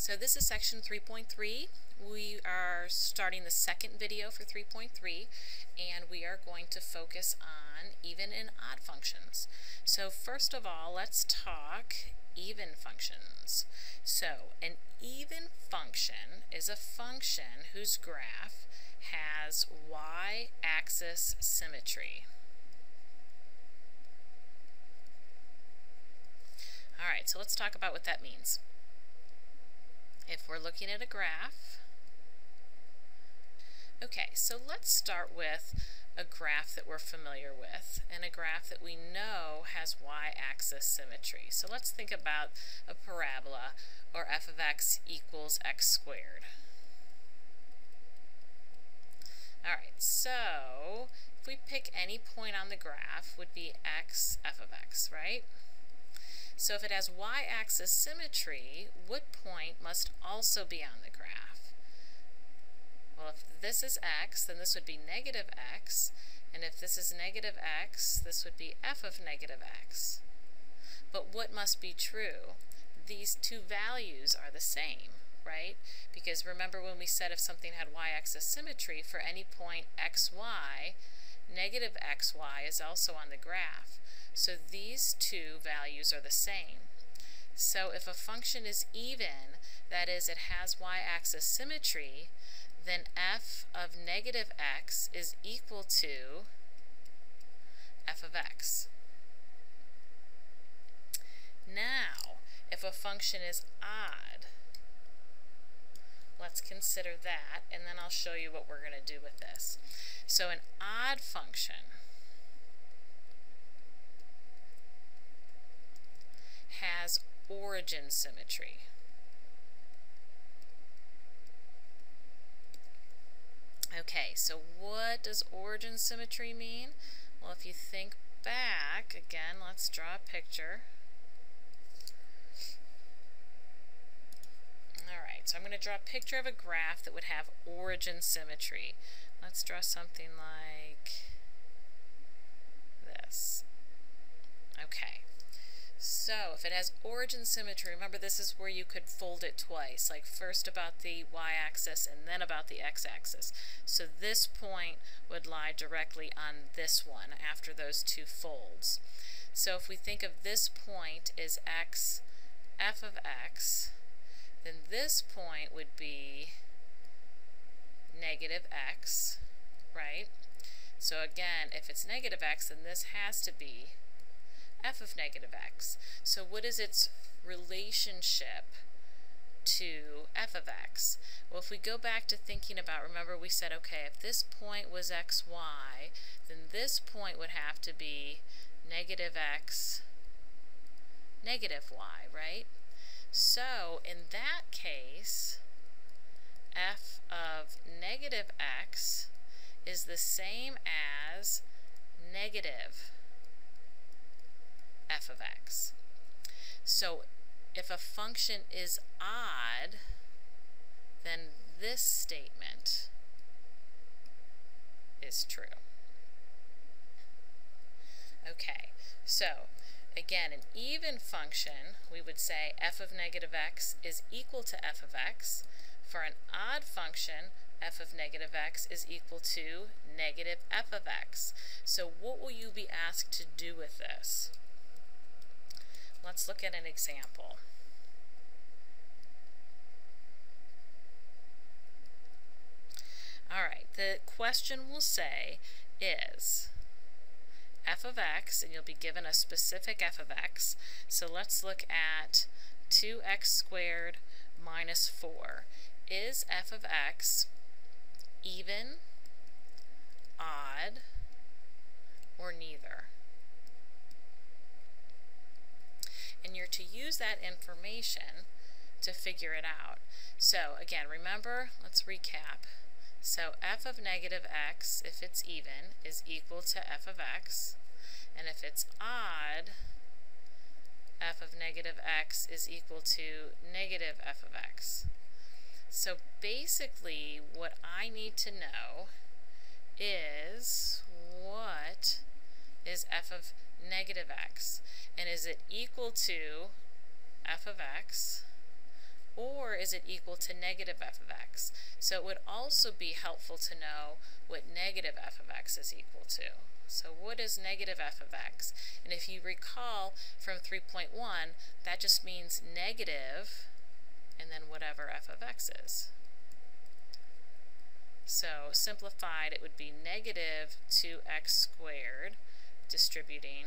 So this is section 3.3. We are starting the second video for 3.3, and we are going to focus on even and odd functions. So first of all, let's talk even functions. So an even function is a function whose graph has y-axis symmetry. Alright, so let's talk about what that means. If we're looking at a graph, okay, so let's start with a graph that we're familiar with and a graph that we know has y-axis symmetry. So let's think about a parabola, or f of x equals x squared. Alright, so if we pick any point on the graph, would be x, f of x, right? So if it has y-axis symmetry, what point must also be on the graph? Well, if this is x, then this would be negative x, and if this is negative x, this would be f of negative x. But what must be true? These two values are the same, right? Because remember when we said if something had y-axis symmetry, for any point xy, negative xy is also on the graph. So these two values are the same. So if a function is even, that is, it has y-axis symmetry, then f of negative x is equal to f of x. Now, if a function is odd, let's consider that, and then I'll show you what we're going to do with this. So an odd function has origin symmetry. Okay, so what does origin symmetry mean? Well, if you think back, again, let's draw a picture. Alright, so I'm going to draw a picture of a graph that would have origin symmetry. Let's draw something like this. Okay. So, if it has origin symmetry, remember this is where you could fold it twice, like first about the y-axis and then about the x-axis. So this point would lie directly on this one after those two folds. So if we think of this point as x, f of x, then this point would be negative x, right? So again, if it's negative x, then this has to be f of negative x. So what is its relationship to f of x? Well, if we go back to thinking about, remember we said, okay, if this point was xy, then this point would have to be negative x, negative y, right? So in that case, f of negative x is the same as negative f of x. So if a function is odd, then this statement is true. Okay, so again, an even function, we would say f of negative x is equal to f of x. For an odd function, f of negative x is equal to negative f of x. So what will you be asked to do with this? Let's look at an example. Alright, the question will say is f of x, and you'll be given a specific f of x. So let's look at 2x squared minus 4. Is f of x even, odd, or neither? And you're to use that information to figure it out. So again, remember, let's recap. So f of negative x, if it's even, is equal to f of x. And if it's odd, f of negative x is equal to negative f of x. So basically, what I need to know is what is f of negative x, and is it equal to f of x, or is it equal to negative f of x? So it would also be helpful to know what negative f of x is equal to. So what is negative f of x? And if you recall from 3.1, that just means negative and then whatever f of x is. So simplified, it would be negative 2x squared distributing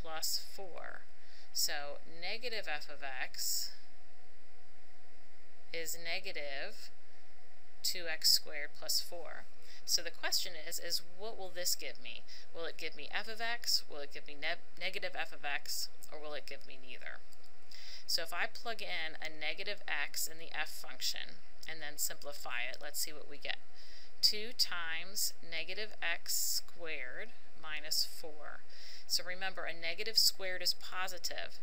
plus 4. So negative f of x is negative 2x squared plus 4. So the question is what will this give me? Will it give me f of x, will it give me negative f of x, or will it give me neither? So if I plug in a negative x in the f function and then simplify it, let's see what we get. 2 times negative x squared minus 4. So remember, a negative squared is positive.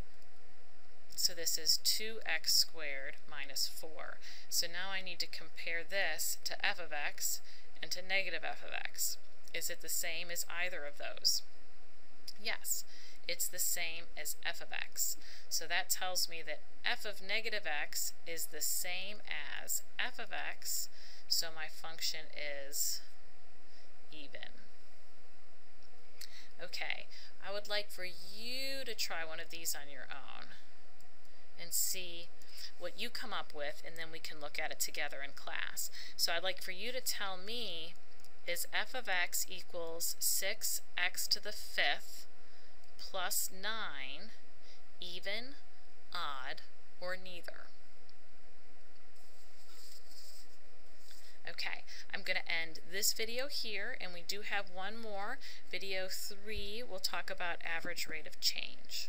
So this is 2x squared minus 4. So now I need to compare this to f of x and to negative f of x. Is it the same as either of those? Yes, it's the same as f of x. So that tells me that f of negative x is the same as f of x, so my function is even. Okay, I would like for you to try one of these on your own and see what you come up with, and then we can look at it together in class. So I'd like for you to tell me, is f of x equals 6x to the 5th plus 9 even, odd, or neither? Okay, I'm going to end this video here, and we do have one more. Video 3 will talk about average rate of change.